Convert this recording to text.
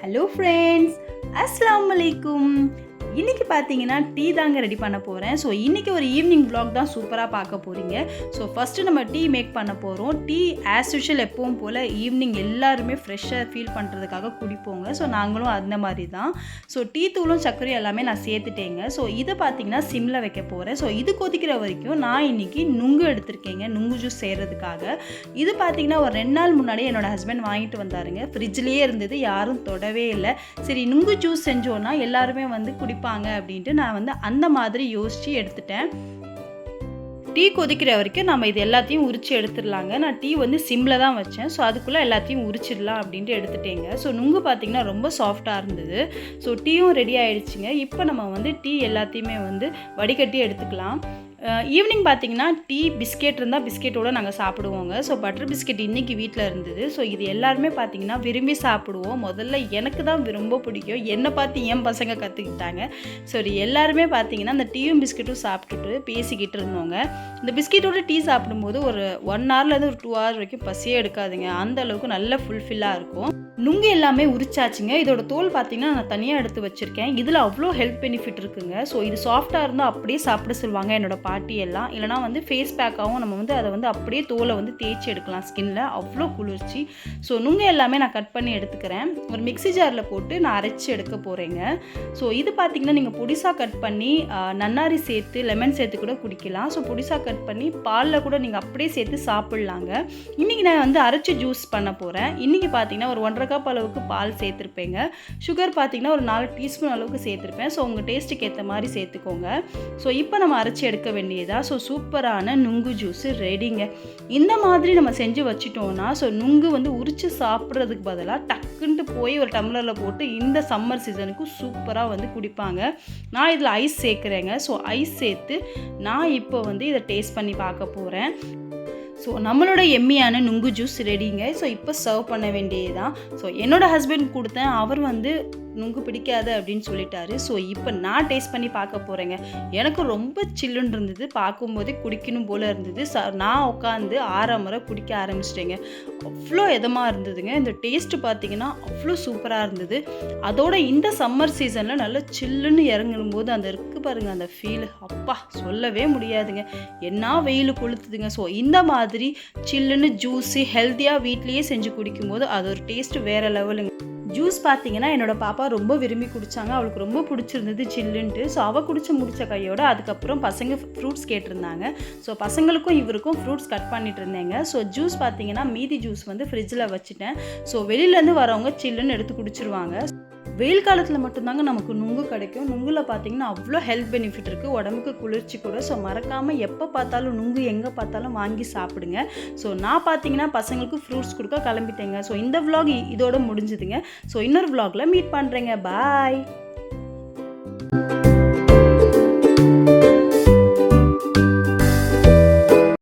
Hello friends, அஸ்ஸலாமு அலைக்கும். இன்றைக்கி பார்த்தீங்கன்னா டீ தாங்க ரெடி பண்ண போகிறேன். ஸோ இன்றைக்கி ஒரு ஈவினிங் vlog தான் சூப்பராக பார்க்க போகிறீங்க. ஸோ ஃபஸ்ட்டு நம்ம டீ மேக் பண்ண போகிறோம். டீ ஆஸ் யூஷுவல் எப்பவும் போல் ஈவினிங் எல்லாருமே ஃப்ரெஷ்ஷாக ஃபீல் பண்ணுறதுக்காக குடிப்போங்க. ஸோ நாங்களும் அந்த மாதிரி தான். ஸோ டீ தூளும் சர்க்கரையும் எல்லாமே நான் சேர்த்துட்டேங்க. ஸோ இதை பார்த்தீங்கன்னா சிம்மில் வைக்க போகிறேன். ஸோ இது கொதிக்கிற வரைக்கும் நான் இன்றைக்கி நுங்கு எடுத்திருக்கேங்க, நுங்கு ஜூஸ் செய்கிறதுக்காக. இது பார்த்தீங்கன்னா ஒரு 2 நாள் முன்னாடி என்னோடய ஹஸ்பண்ட் வாங்கிட்டு வந்தாருங்க. ஃப்ரிட்ஜ்லேயே இருந்தது, யாரும் தொடவே இல்லை. சரி நுங்கு ஜூஸ் செஞ்சோன்னா எல்லாருமே வந்து குடிப்பாங்க அப்படின்ட்டு நான் வந்து அந்த மாதிரி யோசித்து எடுத்துட்டேன். டீ கொதிக்கிற வரைக்கும் நம்ம இது எல்லாத்தையும் உரித்து எடுத்துடலாங்க. நான் டீ வந்து சிம்மில் தான் வச்சேன். ஸோ அதுக்குள்ளே எல்லாத்தையும் உரிச்சிடலாம் அப்படின்ட்டு எடுத்துட்டேங்க. ஸோ நுங்கு பார்த்திங்கன்னா ரொம்ப சாஃப்டாக இருந்தது. ஸோ டீயும் ரெடி ஆகிடுச்சிங்க. இப்போ நம்ம வந்து டீ எல்லாத்தையுமே வந்து வடிகட்டி எடுத்துக்கலாம். ஈவினிங் பார்த்திங்கன்னா டீ பிஸ்கெட் இருந்தால் பிஸ்கெட்டோடு நாங்கள் சாப்பிடுவோங்க. ஸோ பட்டர் பிஸ்கெட் இன்றைக்கி வீட்டில் இருந்தது. ஸோ இது எல்லாருமே பார்த்திங்கன்னா விரும்பி சாப்பிடுவோம். முதல்ல எனக்கு தான் ரொம்ப பிடிக்கும், என்னை பார்த்து என் பசங்க கற்றுக்கிட்டாங்க. சரி எல்லாருமே பார்த்திங்கன்னா இந்த டீயும் பிஸ்கெட்டும் சாப்பிட்டுட்டு பேசிக்கிட்டு இருந்தோங்க. இந்த பிஸ்கெட்டோட டீ சாப்பிடும்போது ஒரு 1 ஹவர்லேருந்து ஒரு 2 ஹவர் வரைக்கும் பசியே எடுக்காதுங்க. அந்த அளவுக்கு நல்ல ஃபுல்ஃபில்லாக இருக்கும். நுங்கு எல்லாமே உரிச்சாச்சுங்க. இதோட தோல் பார்த்திங்கன்னா நான் தனியாக எடுத்து வச்சுருக்கேன். இதில் அவ்வளோ ஹெல்த் பெனிஃபிட் இருக்குங்க. ஸோ இது சாஃப்டாக இருந்தால் அப்படியே சாப்பிட சொல்லுவாங்க என்னோட பாட்டி எல்லாம். இல்லைனா வந்து ஃபேஸ் பேக்காகவும் நம்ம வந்து அதை வந்து அப்படியே தோலை வந்து தேய்ச்சி எடுக்கலாம் ஸ்கின்ல, அவ்வளோ குளிர்ச்சி. ஸோ நுங்கு எல்லாமே நான் கட் பண்ணி எடுத்துக்கிறேன். ஒரு மிக்ஸி ஜாரில் போட்டு நான் அரைச்சி எடுக்க போகிறேங்க. ஸோ இது பார்த்திங்கன்னா நீங்கள் பொடிசாக கட் பண்ணி நன்னாரி சேர்த்து லெமன் சேர்த்து கூட குடிக்கலாம். ஸோ பொடிசாக கட் பண்ணி பாலில் கூட நீங்கள் அப்படியே சேர்த்து சாப்பிட்லாங்க. இன்றைக்கி நான் வந்து அரைச்சி ஜூஸ் பண்ண போகிறேன். இன்றைக்கி பார்த்திங்கன்னா ஒரு 1.5 கப் அளவுக்கு பால் சேர்த்துருப்பேங்க. சுகர் பார்த்திங்கன்னா ஒரு 4 டீஸ்பூன் அளவுக்கு சேர்த்துருப்பேன். ஸோ உங்கள் டேஸ்ட்டுக்கு ஏற்ற மாதிரி சேர்த்துக்கோங்க. ஸோ இப்போ நம்ம அரைச்சி எடுக்க வேண்டியதா. ஸோ சூப்பரான நுங்கு ஜூஸு ரெடிங்க. இந்த மாதிரி நம்ம செஞ்சு வச்சிட்டோன்னா ஸோ நுங்கு வந்து உரித்து சாப்பிட்றதுக்கு பதிலாக டக்குன்ட்டு போய் ஒரு டம்ளரில் போட்டு இந்த சம்மர் சீசனுக்கு சூப்பராக வந்து குடிப்பாங்க. நான் இதில் ஐஸ் சேர்க்குறேங்க. ஸோ ஐஸ் சேர்த்து நான் இப்போ வந்து இதை டேஸ்ட் பண்ணி பார்க்க போகிறேன். ஸோ நம்மளோட எம்மியான நுங்கு ஜூஸ் ரெடிங்க. ஸோ இப்போ சர்வ் பண்ண வேண்டியது தான். ஸோ என்னோடய ஹஸ்பண்ட் கொடுத்தேன், அவர் வந்து நுங்கு பிடிக்காது அப்படின்னு சொல்லிட்டாரு. ஸோ இப்போ நான் டேஸ்ட் பண்ணி பார்க்க போகிறேங்க. எனக்கு ரொம்ப சில்லுன்னு இருந்தது, பார்க்கும்போதே குடிக்கணும் போல் இருந்தது. நான் உட்காந்து 6 முறை குடிக்க ஆரம்பிச்சிட்டேங்க. அவ்வளோ இதமாக இருந்ததுங்க. இந்த டேஸ்ட்டு பார்த்திங்கன்னா அவ்வளோ சூப்பராக இருந்தது. அதோட இந்த சம்மர் சீசனில் நல்லா சில்லுன்னு இறங்கும்போது அந்த இருக்குது பாருங்கள், அந்த ஃபீல் அப்பா சொல்லவே முடியாதுங்க. என்ன வெயில் கொளுத்துதுங்க. ஸோ இந்த மாதிரி சில்லுன்னு ஜூஸு ஹெல்த்தியாக வீட்லேயே செஞ்சு குடிக்கும்போது அது ஒரு டேஸ்ட்டு வேறு லெவலுங்க. ஜூஸ் பார்த்திங்கன்னா என்னோடய பாப்பா ரொம்ப விரும்பி குடித்தாங்க. அவளுக்கு ரொம்ப பிடிச்சிருந்தது சில்லுன்ட்டு. ஸோ அவள் குடிச்சு முடித்த கையோட அதுக்கப்புறம் பசங்க ஃப்ரூட்ஸ் கேட்டிருந்தாங்க. ஸோ பசங்களுக்கும் இவருக்கும் ஃப்ரூட்ஸ் கட் பண்ணிட்டு இருந்தேங்க. ஸோ ஜூஸ் பார்த்திங்கன்னா மீதி ஜூஸ் வந்து ஃப்ரிட்ஜில் வச்சுட்டேன். ஸோ வெளியிலேருந்து வரவங்க சில்லுன்னு எடுத்து குடிச்சிருவாங்க. வெயில் காலத்தில் மட்டும்தாங்க நமக்கு நுங்கு கிடைக்கும். நுங்கில் பார்த்திங்கன்னா அவ்வளோ ஹெல்த் பெனிஃபிட் இருக்குது, உடம்புக்கு குளிர்ச்சி கூட. ஸோ மறக்காமல் எப்போ பார்த்தாலும் நுங்கு எங்கே பார்த்தாலும் வாங்கி சாப்பிடுங்க. ஸோ நான் பார்த்திங்கன்னா பசங்களுக்கு ஃப்ரூட்ஸ் கொடுக்க கிளம்பிட்டேங்க. ஸோ இந்த vlog இதோட முடிஞ்சுதுங்க. ஸோ இன்னொரு vlogல மீட் பண்ணுறேங்க. பாய்.